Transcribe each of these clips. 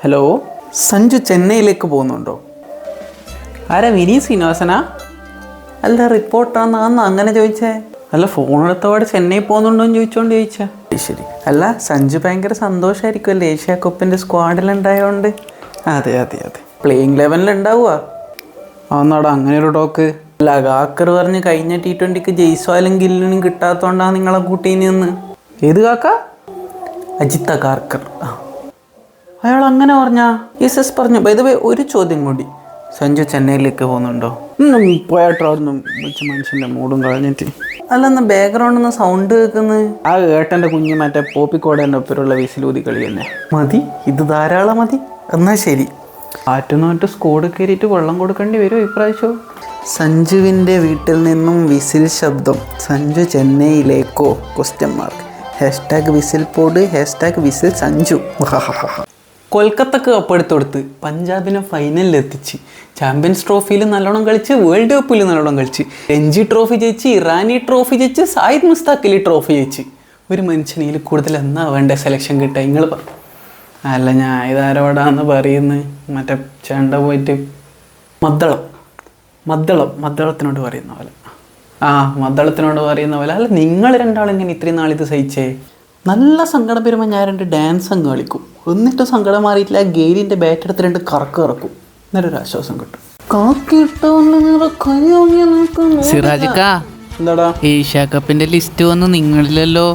Hello, Sanju ചെന്നൈയിലേക്ക് പോകുന്നുണ്ടോ? ആരാ, വിനീത് ശ്രീനിവാസനാ? അല്ല, റിപ്പോർട്ടറാന്ന് അങ്ങനെ ചോദിച്ചേ? അല്ല, ഫോണെടുത്തപാട് ചെന്നൈ പോകുന്നുണ്ടോ എന്ന് ചോദിച്ചാ. ശരി. അല്ല, സഞ്ജു ഭയങ്കര സന്തോഷമായിരിക്കുമല്ലേ ഏഷ്യ കപ്പിൻ്റെ സ്ക്വാഡിലുണ്ടായതുകൊണ്ട്? അതെ. പ്ലേയിങ് ലെവലിൽ ഉണ്ടാവുക. അന്നാടാ അങ്ങനെ ഒരു ടോക്ക്. അല്ല, കാക്കർ പറഞ്ഞ് കഴിഞ്ഞ T20 ജയ്സ്വാലും ഗില്ലിനും കിട്ടാത്തതുകൊണ്ടാണ് നിങ്ങളെ കൂട്ടീന്ന്. ഏത് കാക്ക? അജിത് അഗാർക്കർ. അയാൾ അങ്ങനെ പറഞ്ഞാ? യെസ് പറഞ്ഞു. ബൈ ദ വേ, ഒരു ചോദ്യം കൂടി. സഞ്ജു ചെന്നൈയിലേക്ക് പോകുന്നുണ്ടോ? പോയാട്ടൊന്നും വിളിച്ച മനുഷ്യൻ്റെ മൂടും കളഞ്ഞിട്ട്. അല്ലെന്ന് ബാക്ക്ഗ്രൗണ്ടിൽ നിന്ന് സൗണ്ട് കേൾക്കുന്നത് ആ ഏട്ടൻ്റെ കുഞ്ഞ് മറ്റേ പോപ്പിക്കോടേൻ്റെ ഒപ്പരുള്ള വിസിലൂതി കളി തന്നെ. മതി, ഇത് ധാരാളം മതി. എന്നാൽ ശരി. ആറ്റുനോറ്റ് സ്കോഡ് കയറിയിട്ട് വെള്ളം കൊടുക്കേണ്ടി വരുമോ ഇപ്രാവശ്യം? സഞ്ജുവിൻ്റെ വീട്ടിൽ നിന്നും വിസിൽ ശബ്ദം. സഞ്ജു ചെന്നൈയിലേക്കോ? #വിസിൽ പോഡ് #വിസിൽ സഞ്ജു. കൊൽക്കത്തക്ക് കപ്പെടുത്ത് കൊടുത്ത് പഞ്ചാബിനെ ഫൈനലിൽ എത്തിച്ച്, ചാമ്പ്യൻസ് ട്രോഫിയിൽ നല്ലോണം കളിച്ച്, വേൾഡ് കപ്പിൽ നല്ലോണം കളിച്ച്, രഞ്ജി ട്രോഫി ജയിച്ച്, ഇറാനി ട്രോഫി ജയിച്ച്, സായിദ് മുസ്താഖ് അലി ട്രോഫി ജയിച്ച്. ഒരു മനുഷ്യനിൽ കൂടുതൽ എന്നാ വേണ്ട സെലക്ഷൻ കിട്ടുക? നിങ്ങൾ അല്ല, ഞാൻ ഇതാരോടാന്ന് പറയുന്നത്? മറ്റേ ചേണ്ട പോയിട്ട് മദ്ദളത്തിനോട് പറയുന്ന പോലെ. മദ്ദളത്തിനോട് പറയുന്ന പോലെ. അല്ല, നിങ്ങൾ രണ്ടാളിങ്ങനെ ഇത്രയും നാളിത് സഹിച്ചേ? നല്ല സങ്കടം വരുമ്പോൾ ഞാൻ 2 ഡാൻസ് അങ്ങ് കളിക്കും. എന്നിട്ട് സങ്കടം മാറിയിട്ടില്ല, ഗെയിലിൻ്റെ ബാറ്റ് എടുത്ത് 2 കറക്ക് ഇറക്കും. എന്നിട്ടൊരു ആശ്വാസം കിട്ടും. എന്താടാ, ഏഷ്യ കപ്പിന്റെ ലിസ്റ്റ് വന്നു നിങ്ങളിലല്ലോ.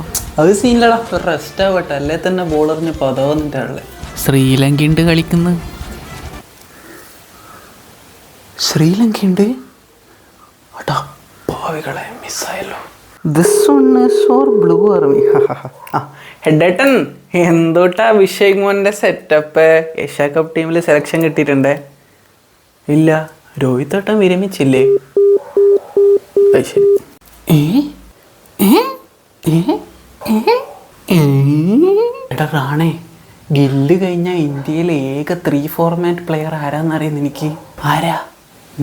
അത് സീനിലടാ, ഒരു റെസ്റ്റ് ആവട്ടെ. അല്ലേ തന്നെ ബോളറിന് പദവന്നിട്ടാണല്ലേ. ശ്രീലങ്കയുണ്ട് കളിക്കുന്നു. ശ്രീലങ്കയുണ്ട്? അടാ ഭാവികളെ, മിസ്സായല്ലോ. This one is for Blue Army. ഹെഡേട്ടൻ, എന്തോട്ടാ Abhishek മോൻ്റെ സെറ്റപ്പ്? ഏഷ്യ കപ്പ് ടീമിൽ സെലക്ഷൻ കിട്ടിയിട്ടുണ്ടേ? ഇല്ല, രോഹിത് ഏട്ടൻ വിരമിച്ചില്ലേ? ശരി. എടാ റാണേ, ഗില്ല് കഴിഞ്ഞാൽ ഇന്ത്യയിലെ ഏക 3 ഫോർമാറ്റ് പ്ലെയർ ആരാന്നറിയുന്നു എനിക്ക്? ആരാ?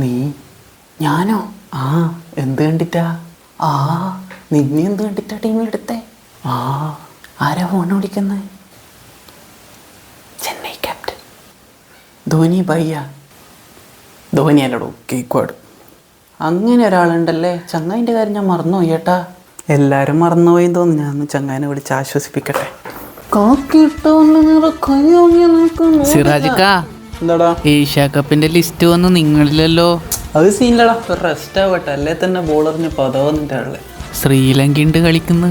നീ? ഞാനോ? എന്ത് കണ്ടിട്ടാ? നിന്നെ എന്ത് കണ്ടിട്ടാ ടീമിലെടുത്തേ? ആരാ ഫോൺ വിളിക്കുന്നത്? ചെന്നൈ ക്യാപ്റ്റൻ ധോനി ഭയ്യ. ധോനി അല്ലടോ, കേക്ക്വാഡ്. അങ്ങനെ ഒരാളുണ്ടല്ലേ? ചങ്ങായിൻ്റെ കാര്യം ഞാൻ മറന്നുപോയി ഏട്ടാ. എല്ലാവരും മറന്നുപോയി തോന്നുന്നു. ഞാൻ ചങ്ങായിനെ വിളിച്ച് ആശ്വസിപ്പിക്കട്ടെ. എന്താടാ, ഏഷ്യ കപ്പിന്റെ ലിസ്റ്റ് വന്നു നിങ്ങളിലല്ലോ. അത് സീനിലടാ, ഒരു റെസ്റ്റ് ആവട്ടെ. അല്ലേ തന്നെ ബോളറിന് പദവന്നിട്ടാണല്ലേ. ശ്രീലങ്കയുണ്ട് കളിക്കുന്നു.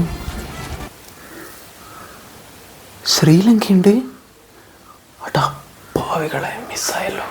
ശ്രീലങ്കയുണ്ട്? അടാ ഭാവികളെ, മിസ്സായല്ലോ.